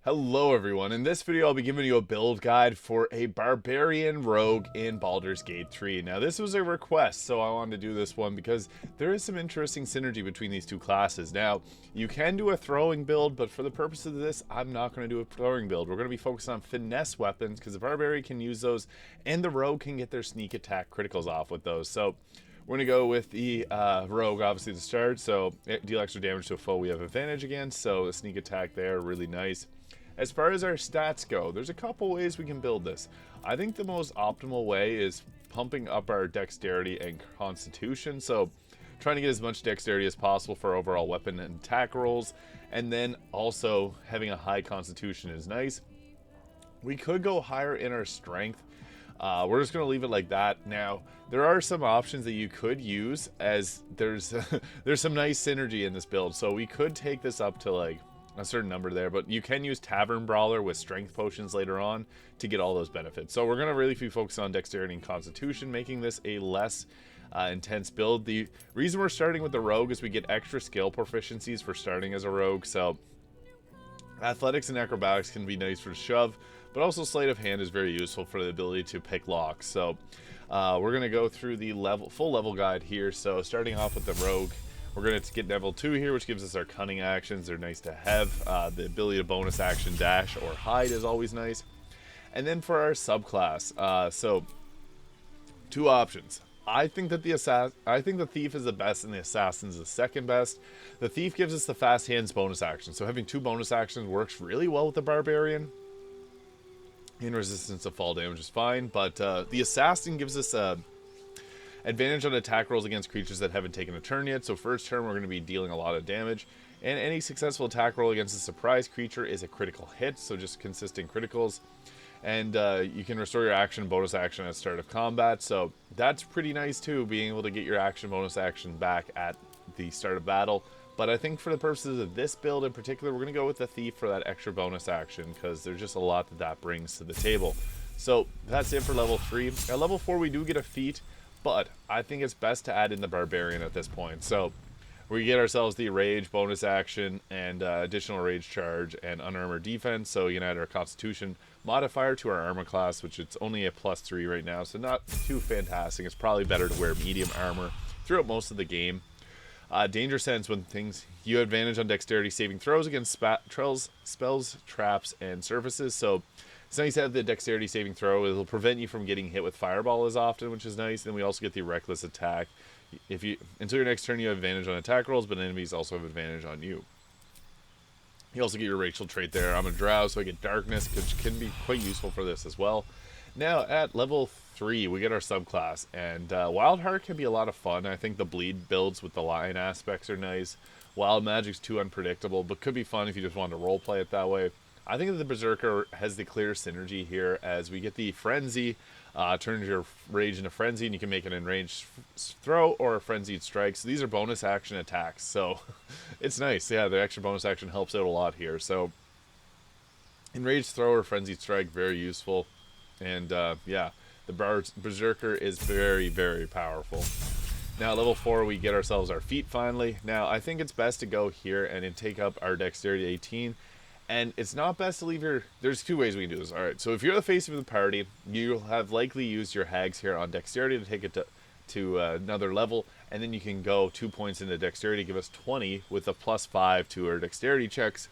Hello everyone, in this video I'll be giving you a build guide for a Barbarian Rogue in Baldur's Gate 3. Now this was a request, so I wanted to do this one because there is some interesting synergy between these two classes. Now, you can do a throwing build, but for the purpose of this, I'm not going to do a throwing build. We're going to be focused on finesse weapons because the Barbarian can use those and the Rogue can get their sneak attack criticals off with those. So we're going to go with the Rogue, obviously, to start. So deal extra damage to a foe we have advantage against, so the sneak attack there, really nice. As far as our stats go, there's a couple ways we can build this. I think the most optimal way is pumping up our dexterity and constitution. So trying to get as much dexterity as possible for overall weapon and attack rolls. And then also having a high constitution is nice. We could go higher in our strength. We're just going to leave it like that. Now, there are some options that you could use as there's some nice synergy in this build. So we could take this up to like a certain number there, but you can use Tavern Brawler with strength potions later on to get all those benefits. So we're going to really be focused on dexterity and constitution, making this a less intense build. The reason we're starting with the Rogue is we get extra skill proficiencies for starting as a Rogue. So athletics and acrobatics can be nice for the shove, but also sleight of hand is very useful for the ability to pick locks. So we're going to go through the full level guide here. So starting off with the Rogue, we're going to get level 2 here, which gives us our cunning actions. They're nice to have. The ability to bonus action dash or hide is always nice. And then for our subclass, so two options. I think that the Thief is the best and the Assassin is the second best. The Thief gives us the fast hands bonus action, so having 2 bonus actions works really well with the Barbarian. And resistance to fall damage is fine, but the Assassin gives us advantage on attack rolls against creatures that haven't taken a turn yet. So first turn we're going to be dealing a lot of damage, and any successful attack roll against a surprise creature is a critical hit, so just consistent criticals. And you can restore your action bonus action at start of combat, so that's pretty nice too, being able to get your action bonus action back at the start of battle. But I think for the purposes of this build in particular, we're going to go with the Thief for that extra bonus action, because there's just a lot that brings to the table. So that's it for level 3. At level 4 we do get a feat, but I think it's best to add in the Barbarian at this point. So we get ourselves the Rage bonus action and additional Rage charge and unarmored defense. So you can add our Constitution modifier to our armor class, which it's only a +3 right now, so not too fantastic. It's probably better to wear medium armor throughout most of the game. Danger sense, when things you have advantage on dexterity saving throws against spells, traps, and surfaces. So it's nice to have the dexterity saving throw. It'll prevent you from getting hit with fireball as often, which is nice. Then we also get the reckless attack. Until your next turn, you have advantage on attack rolls, but enemies also have advantage on you. You also get your racial trait there. I'm a drow, so I get darkness, which can be quite useful for this as well. Now at level 3, we get our subclass, and Wild Heart can be a lot of fun. I think the bleed builds with the lion aspects are nice. Wild Magic's too unpredictable, but could be fun if you just want to roleplay it that way. I think that the Berserker has the clear synergy here, as we get the Frenzy, turns your Rage into Frenzy, and you can make an enraged throw or a Frenzied Strike. So these are bonus action attacks, so it's nice. Yeah, the extra bonus action helps out a lot here. So enraged throw or Frenzied Strike, very useful. And yeah, the Berserker is very, very powerful. Now at level 4 we get ourselves our feat finally. Now I think it's best to go here and then take up our dexterity 18. And it's not best to leave your... There's 2 ways we can do this. Alright, so if you're the face of the party, you'll have likely used your hags here on dexterity to take it to another level. And then you can go 2 points into dexterity, give us 20 with a +5 to our dexterity checks.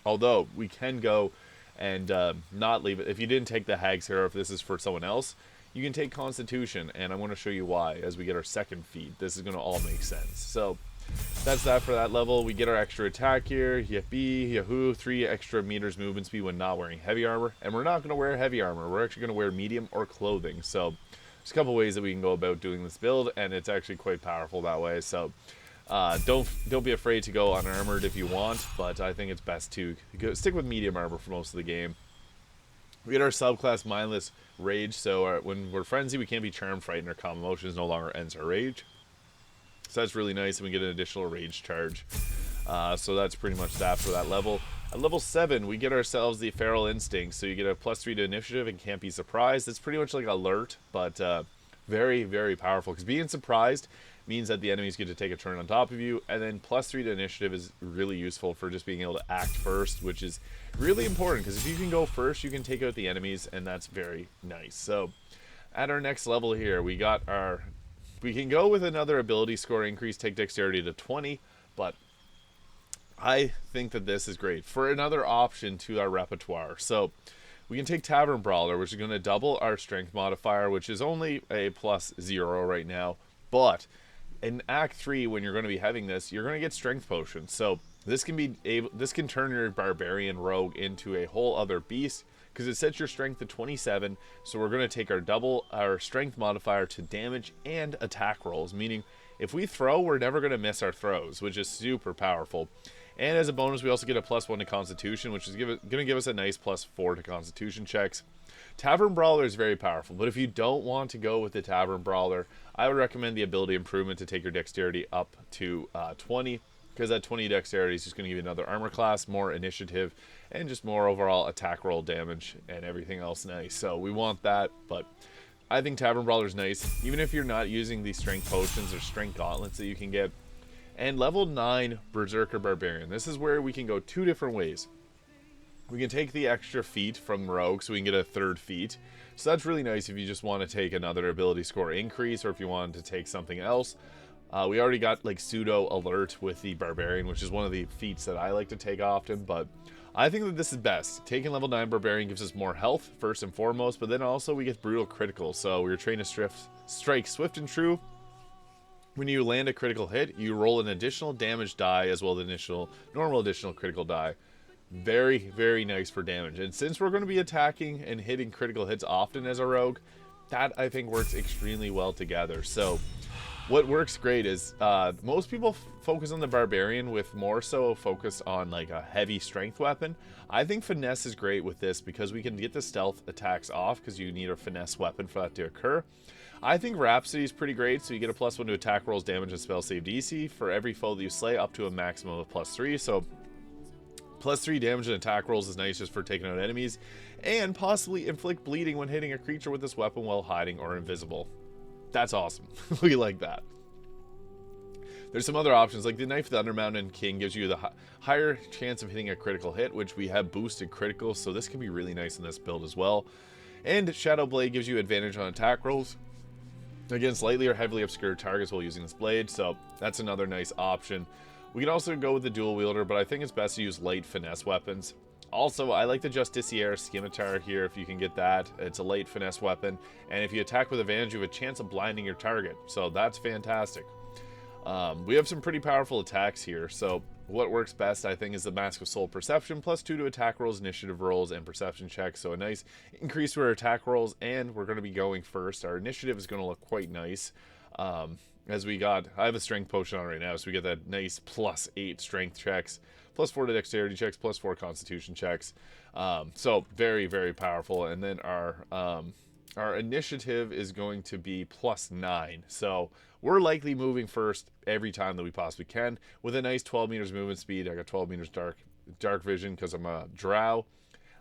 Although, we can go and not leave it. If you didn't take the hags here, or if this is for someone else, you can take Constitution. And I want to show you why as we get our second feat. This is going to all make sense. So that's that for that level. We get our extra attack here. Yippee, yahoo, 3 extra meters movement speed when not wearing heavy armor. And we're not going to wear heavy armor. We're actually going to wear medium or clothing. So there's a couple ways that we can go about doing this build, and it's actually quite powerful that way. So don't be afraid to go unarmored if you want, but I think it's best to stick with medium armor for most of the game. We get our subclass Mindless Rage. So when we're Frenzy, we can't be Charmed, Frightened, or Calm Emotions. No longer ends our rage. So that's really nice, and we get an additional rage charge. So that's pretty much that for that level. At level 7, we get ourselves the Feral Instinct. So you get a +3 to initiative and can't be surprised. It's pretty much like alert, but Very, very powerful, because being surprised means that the enemies get to take a turn on top of you, and then +3 to initiative is really useful for just being able to act first, which is really important, because if you can go first, you can take out the enemies, and that's very nice. So at our next level here, we can go with another ability score increase, take dexterity to 20, but I think that this is great for another option to our repertoire. So we can take Tavern Brawler, which is going to double our strength modifier, which is only a +0 right now. But in Act 3, when you're going to be having this, you're going to get strength potions. So this can turn your Barbarian Rogue into a whole other beast, because it sets your strength to 27. So we're going to take our strength modifier to damage and attack rolls, meaning if we throw, we're never going to miss our throws, which is super powerful. And as a bonus, we also get a +1 to Constitution, which is going to give us a nice +4 to Constitution checks. Tavern Brawler is very powerful, but if you don't want to go with the Tavern Brawler, I would recommend the ability improvement to take your dexterity up to 20, because that 20 dexterity is just going to give you another armor class, more initiative, and just more overall attack roll damage and everything else nice. So we want that, but I think Tavern Brawler is nice, even if you're not using these strength potions or strength gauntlets that you can get. And level 9 Berserker Barbarian. This is where we can go two different ways. We can take the extra feat from Rogue, so we can get a third feat. So that's really nice if you just want to take another ability score increase, or if you wanted to take something else. We already got like pseudo alert with the Barbarian, which is one of the feats that I like to take often, but I think that this is best. Taking level 9 Barbarian gives us more health, first and foremost, but then also we get brutal critical. So we're trained to strike swift and true. When you land a critical hit, you roll an additional damage die as well as normal additional critical die. Very, very nice for damage. And since we're going to be attacking and hitting critical hits often as a rogue, that I think works extremely well together. So what works great is most people focus on the Barbarian with more so focus on like a heavy strength weapon. I think Finesse is great with this because we can get the stealth attacks off, because you need a Finesse weapon for that to occur. I think Rhapsody is pretty great, so you get a +1 to attack rolls, damage, and spell save DC for every foe that you slay, up to a maximum of +3. So +3 damage and attack rolls is nice just for taking out enemies, and possibly inflict bleeding when hitting a creature with this weapon while hiding or invisible. That's awesome. We like that. There's some other options, like the Knife of the Undermountain King gives you the higher chance of hitting a critical hit, which we have boosted critical, so this can be really nice in this build as well. And Shadow Blade gives you advantage on attack rolls against lightly or heavily obscured targets while using this blade, so that's another nice option. We can also go with the dual wielder, but I think it's best to use light finesse weapons. Also, I like the Justiciar Scimitar here if you can get that. It's a light finesse weapon, and if you attack with advantage, you have a chance of blinding your target, so that's fantastic. We have some pretty powerful attacks here, so what works best, I think, is the Mask of Soul Perception, +2 to attack rolls, initiative rolls, and perception checks. So a nice increase to our attack rolls, and we're going to be going first. Our initiative is going to look quite nice. I have a strength potion on right now, so we get that nice +8 strength checks, +4 to dexterity checks, +4 constitution checks. So very, very powerful. And then our initiative is going to be +9. So we're likely moving first every time that we possibly can, with a nice 12 meters movement speed. I got 12 meters dark vision because I'm a drow.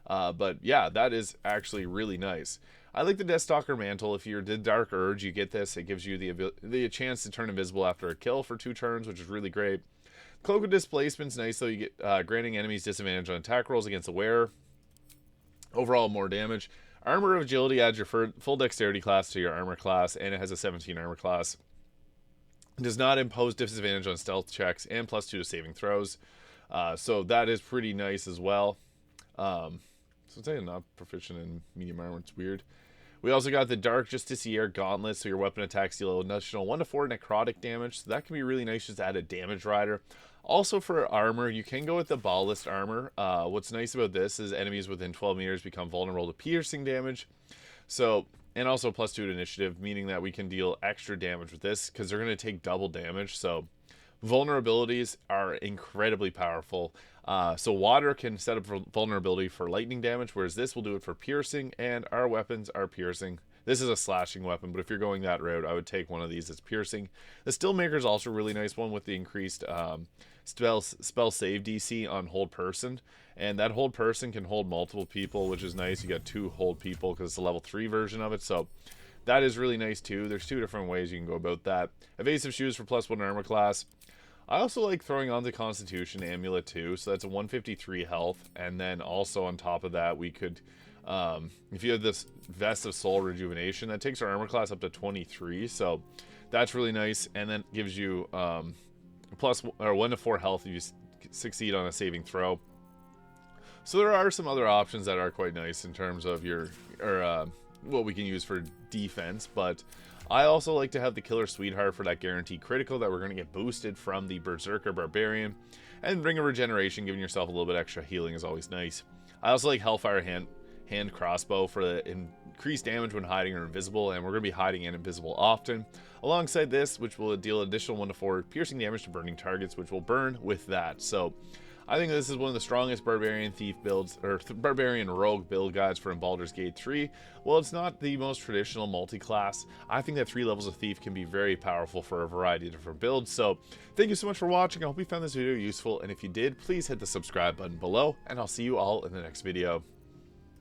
But yeah, that is actually really nice. I like the Deathstalker Mantle. If you're the Dark Urge, you get this. It gives you the chance to turn invisible after a kill for 2 turns, which is really great. Cloak of Displacement's nice, though. You get granting enemies disadvantage on attack rolls against the wearer. Overall, more damage. Armor of Agility adds your full dexterity class to your armor class, and it has a 17 armor class. It does not impose disadvantage on stealth checks, and +2 to saving throws. So that is pretty nice as well. So it's not proficient in medium armor. It's weird. We also got the Dark Justiciar Gauntlet, so your weapon attacks deal an additional 1 to 4 necrotic damage. So that can be really nice just to add a damage rider. Also for armor, you can go with the Ballast Armor. What's nice about this is enemies within 12 meters become vulnerable to piercing damage. So, and also +2 to initiative, meaning that we can deal extra damage with this because they're going to take double damage. So vulnerabilities are incredibly powerful. So water can set up vulnerability for lightning damage, whereas this will do it for piercing, and our weapons are piercing. This is a slashing weapon, but if you're going that route, I would take one of these that's piercing. The Steelmaker is also a really nice one with the increased spell save DC on hold person, and that hold person can hold multiple people, which is nice. You got 2 hold people because it's a level 3 version of it, so that is really nice too. There's two different ways you can go about that. Evasive shoes for +1 armor class. I also like throwing on the Constitution Amulet too, so that's a 153 health, and then also on top of that we could, if you have this Vest of Soul Rejuvenation, that takes our armor class up to 23, so that's really nice, and then gives you plus or 1 to 4 health if you succeed on a saving throw. So there are some other options that are quite nice in terms of your what we can use for defense, but I also like to have the Killer Sweetheart for that guaranteed critical that we're going to get boosted from the Berserker Barbarian, and Ring of Regeneration, giving yourself a little bit extra healing is always nice. I also like Hellfire hand crossbow for the increased damage when hiding or invisible, and we're going to be hiding and invisible often. Alongside this, which will deal additional 1 to 4 piercing damage to burning targets, which will burn with that. So I think this is one of the strongest Barbarian Thief builds, or Barbarian Rogue build guides for Baldur's Gate 3. While it's not the most traditional multi-class, I think that 3 levels of Thief can be very powerful for a variety of different builds. So thank you so much for watching. I hope you found this video useful, and if you did, please hit the subscribe button below, and I'll see you all in the next video.